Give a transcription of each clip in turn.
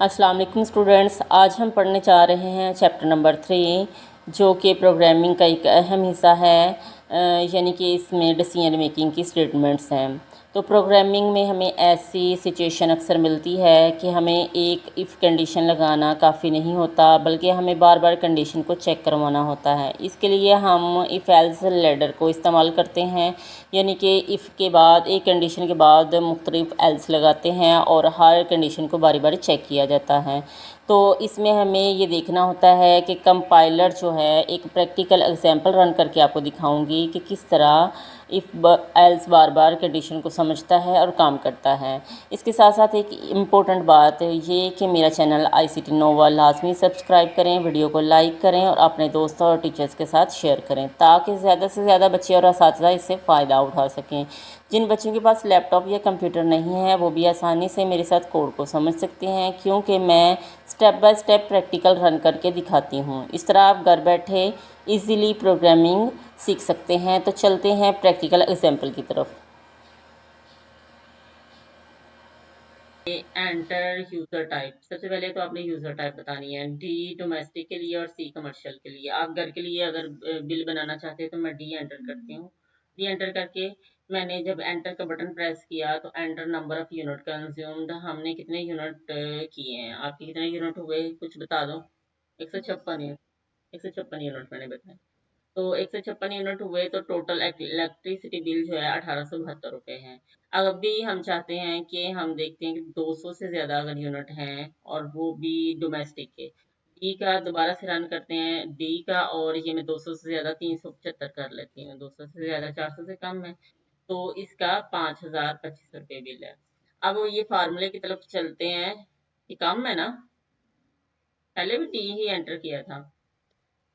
अस्सलाम वालेकुम स्टूडेंट्स। आज हम पढ़ने जा रहे हैं चैप्टर नंबर 3, जो कि प्रोग्रामिंग का एक अहम हिस्सा है। यानी कि इसमें डिसीजन मेकिंग की स्टेटमेंट्स हैं। तो प्रोग्रामिंग में हमें ऐसी सिचुएशन अक्सर मिलती है कि हमें एक इफ़ कंडीशन लगाना काफ़ी नहीं होता, बल्कि हमें बार बार कंडीशन को चेक करवाना होता है। इसके लिए हम इफ़ एल्स लैडर को इस्तेमाल करते हैं। यानी कि इफ़ के बाद एक कंडीशन के बाद मुख्तलिफ एल्स लगाते हैं और हर कंडीशन को बारी बारी चेक किया जाता है। तो इसमें हमें ये देखना होता है कि कंपाइलर जो है, एक प्रैक्टिकल एग्जांपल रन करके आपको दिखाऊंगी कि किस तरह if else bar bar condition को समझता है और काम करता है। इसके साथ साथ एक इम्पोर्टेंट बात ये कि मेरा चैनल ICT नोवा लाजमी सब्सक्राइब करें, वीडियो को लाइक करें और अपने दोस्तों और टीचर्स के साथ शेयर करें, ताकि ज़्यादा से ज़्यादा बच्चे और असातिज़ा इससे फ़ायदा उठा सकें। जिन बच्चों के पास लैपटॉप या कंप्यूटर नहीं है, वो भी आसानी से मेरे साथ कोड को समझ सकते हैं, क्योंकि मैं step by step practical run करके दिखाती हूँ। इस तरह आप घर बैठे इजीली प्रोग्रामिंग सीख सकते हैं। तो चलते हैं प्रैक्टिकल एग्जांपल की तरफ। Enter user type. सबसे पहले तो आपने यूज़र टाइप बतानी है। डी डोमेस्टिक के लिए और सी कमर्शियल के लिए। आप घर के लिए अगर बिल बनाना चाहते हैं तो मैं डी एंटर करती हूँ। डी एंटर करके मैंने जब एंटर का बटन प्रेस किया तो enter number of unit consumed, हमने कितने यूनिट किए हैं, आपके कितने यूनिट हुए कुछ बता दो। 156 यूनिट। 156 यूनिट मैंने बताया। तो 156 यूनिट हुए तो टोटल इलेक्ट्रिसिटी बिल जो है 1872 रुपये है। अब भी हम चाहते हैं कि हम देखते हैं कि 200 से ज़्यादा अगर यूनिट हैं और वो भी डोमेस्टिक के। डी का दोबारा से रन करते हैं, डी का, और ये मैं 200 से ज़्यादा 375 कर लेती हूँ, 200 से ज़्यादा 400 से कम है। तो इसका 5025 रुपये बिल है। अब ये फार्मूले की तरफ चलते हैं। ये कम है ना, पहले भी डी ही एंटर किया था।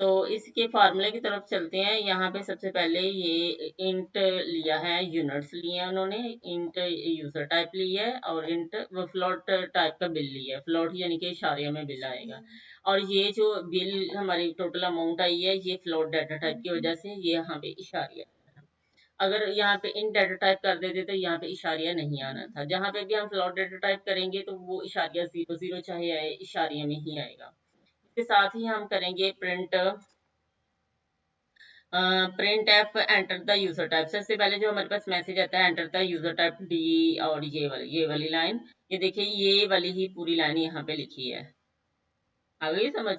तो इसके फार्मूले की तरफ चलते हैं। यहाँ पे सबसे पहले ये इंट लिया है, यूनिट्स लिए हैं उन्होंने, इंट यूजर टाइप ली है, और इंट फ्लोट टाइप का बिल लिया है। फ्लोट यानी कि इशारियों में बिल आएगा। और ये जो बिल हमारी टोटल अमाउंट आई है, ये फ्लोट डाटा टाइप की वजह से ये यहाँ पे इशारिया। अगर यहाँ पे इन डाटा टाइप कर देते तो यहाँ पे इशारिया नहीं आना था। जहाँ पे भी हम फ्लोट डाटा टाइप करेंगे तो वो इशारिया 00 चाहे आए, इशारिया में ही आएगा। इसके साथ ही हम करेंगे print F enter the user type. सबसे पहले जो हमारे पास मैसेज आता है, enter the user type D, और ये वाली लाइन, ये देखिए ये वाली ही पूरी लाइन यहाँ पे लिखी है। आ गई समझ?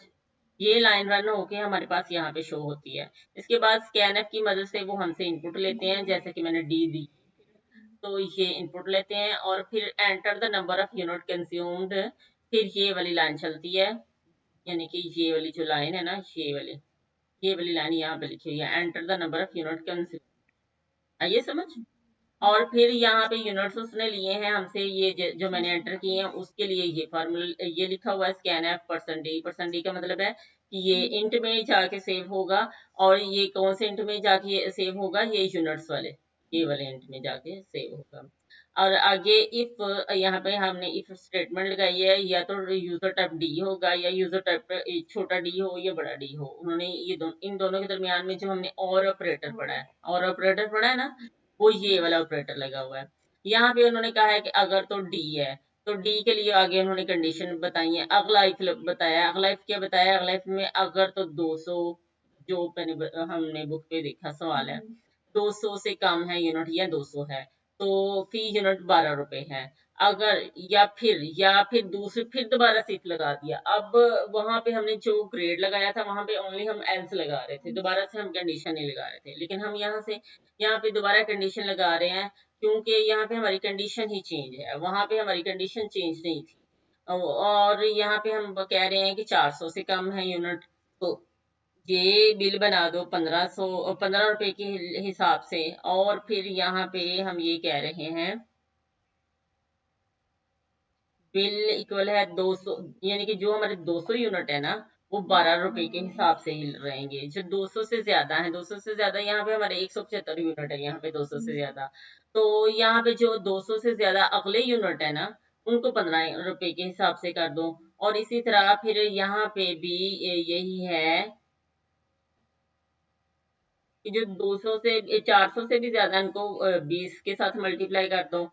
ये लाइन रन होके हमारे पास यहाँ पे शो होती है। इसके बाद स्कैन एफ की मदद से वो हमसे इनपुट लेते हैं, जैसे कि मैंने डी दी, तो ये इनपुट लेते हैं और फिर enter the number of unit consumed. फिर ये वाली लाइन चलती है, यानी कि ये वाली जो लाइन है ना, ये वाली लाइन यहाँ पे लिखी हुई है, enter the number of unit consume. आइए समझ। और फिर यहाँ पे यूनिट्स उसने लिए हैं हमसे, ये जो मैंने एंटर किए हैं उसके लिए ये फार्मूला ये लिखा हुआ है, scan F percent D. Percent D का मतलब है कि ये इंट में जाके सेव होगा। और ये कौन से इंट में जाके सेव होगा, ये यूनिट्स वाले, ये वाले इंट में जाके सेव होगा। और आगे इफ, यहाँ पे हमने इफ स्टेटमेंट लगाई है, या तो यूजर टाइप डी होगा या यूजर टाइप छोटा डी हो या बड़ा डी हो। उन्होंने इन दोनों के दरमियान में जो हमने और ऑपरेटर पढ़ा है, और ऑपरेटर पढ़ा है ना, वो ये वाला ऑपरेटर लगा हुआ है। यहाँ पे उन्होंने कहा है कि अगर तो डी है, तो डी के लिए आगे उन्होंने कंडीशन बताई है। अगला इफ बताया, अगला इफ क्या बताया, अगला इफ में अगर तो 200, जो हमने बुक पे देखा सवाल है, 200 से कम है यूनिट या 200 है, तो फी यूनिट 12 रुपए है। अगर या फिर दूसरे फिर दोबारा सिर्फ लगा दिया। अब वहां पे हमने जो ग्रेड लगाया था वहां पे ओनली हम एल्स लगा रहे थे, दोबारा से हम कंडीशन नहीं लगा रहे थे। लेकिन हम यहाँ पे दोबारा कंडीशन लगा रहे हैं, क्योंकि यहाँ पे हमारी कंडीशन ही चेंज है, वहां पे हमारी कंडीशन चेंज नहीं थी। और यहाँ पे हम कह रहे हैं कि 400 से कम है यूनिट, तो ये बिल बना दो 15 रुपए के हिसाब से। और फिर यहाँ पे हम ये कह रहे हैं बिल इक्वल है 200, यानी कि जो हमारे 200 यूनिट है ना, वो 12 रुपए के हिसाब से ही रहेंगे। जो 200 से ज्यादा है, 200 से ज्यादा यहाँ पे हमारे 175 यूनिट है, यहाँ पे 200 से ज्यादा। तो यहाँ पे जो 200 से ज्यादा अगले यूनिट है ना, उनको 15 रुपए के हिसाब से कर दो। और इसी तरह फिर यहाँ पे भी यही है कि जो 200 से 400 से भी ज्यादा, इनको 20 के साथ मल्टीप्लाई कर दो।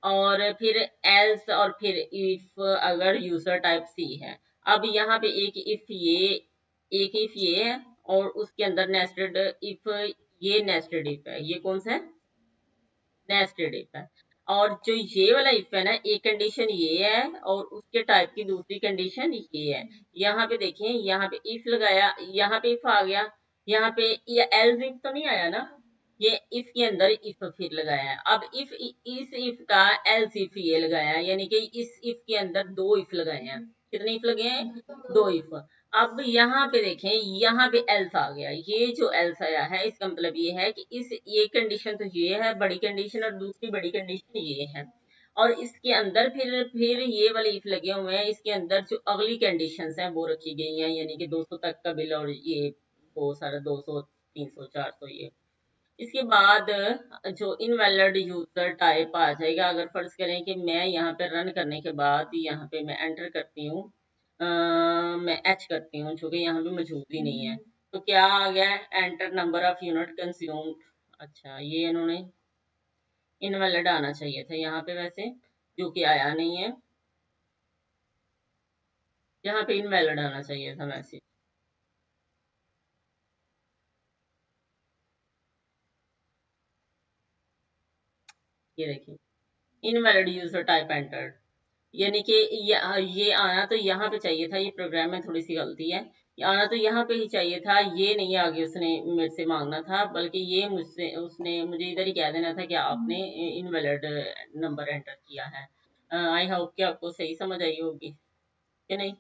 और फिर एल्स और फिर इफ अगर यूजर टाइप सी है। अब यहाँ पे एक इफ ये है और उसके अंदर नेस्टेड इफ, ये नेस्टेड इफ है, ये कौन सा है, नेस्टेड इफ है। और जो ये वाला इफ है ना, एक कंडीशन ये है और उसके टाइप की दूसरी कंडीशन ये है। यहाँ पे देखें, यहाँ पे इफ लगाया, यहाँ पे इफ आ गया, यहाँ पे ये एल्स इफ तो नहीं आया ना, ये इफ के अंदर इफ फिर लगाया है। अब इफ, इस इफ का एल्स इफ ये लगाया है, यानी कि इस इफ के अंदर दो इफ लगाए हैं। कितने इफ लगे हैं, दो इफ। अब यहाँ पे देखें, यहाँ पे एल्स आ गया, ये जो एल्स आया है इसका मतलब ये है कि इस, ये कंडीशन तो ये है बड़ी कंडीशन और दूसरी बड़ी कंडीशन ये है, और इसके अंदर फिर ये वाले इफ लगे हुए हैं, इसके अंदर जो अगली कंडीशंस हैं वो रखी गई हैं, यानी कि 200 तक का बिल और ये वो सारा 200 300 400 ये। इसके बाद जो इनवैलिड यूजर टाइप आ जाएगा, अगर फर्ज करें कि मैं यहाँ पे रन करने के बाद यहाँ पे मैं एंटर करती हूँ, मैं एच करती हूँ, जो कि यहाँ पे मौजूद ही नहीं है, तो क्या आ गया, enter number of unit consumed. अच्छा, ये इन्होंने इनवैलिड आना चाहिए था यहाँ पे वैसे, जो कि आया नहीं है, यहाँ पे इनवैलिड आना चाहिए था मैसेज। ये देखिए, इनवैलिड यूजर टाइप एंटर्ड, यानी कि ये आना तो यहाँ पे चाहिए था, ये प्रोग्राम में थोड़ी सी गलती है, ये आना तो यहाँ पे ही चाहिए था, ये नहीं आगे उसने मेरे से मांगना था, बल्कि ये मुझसे, उसने मुझे इधर ही कह देना था कि आपने इनवैलिड नंबर एंटर किया है। आई होप कि आपको सही समझ आई होगी कि नहीं।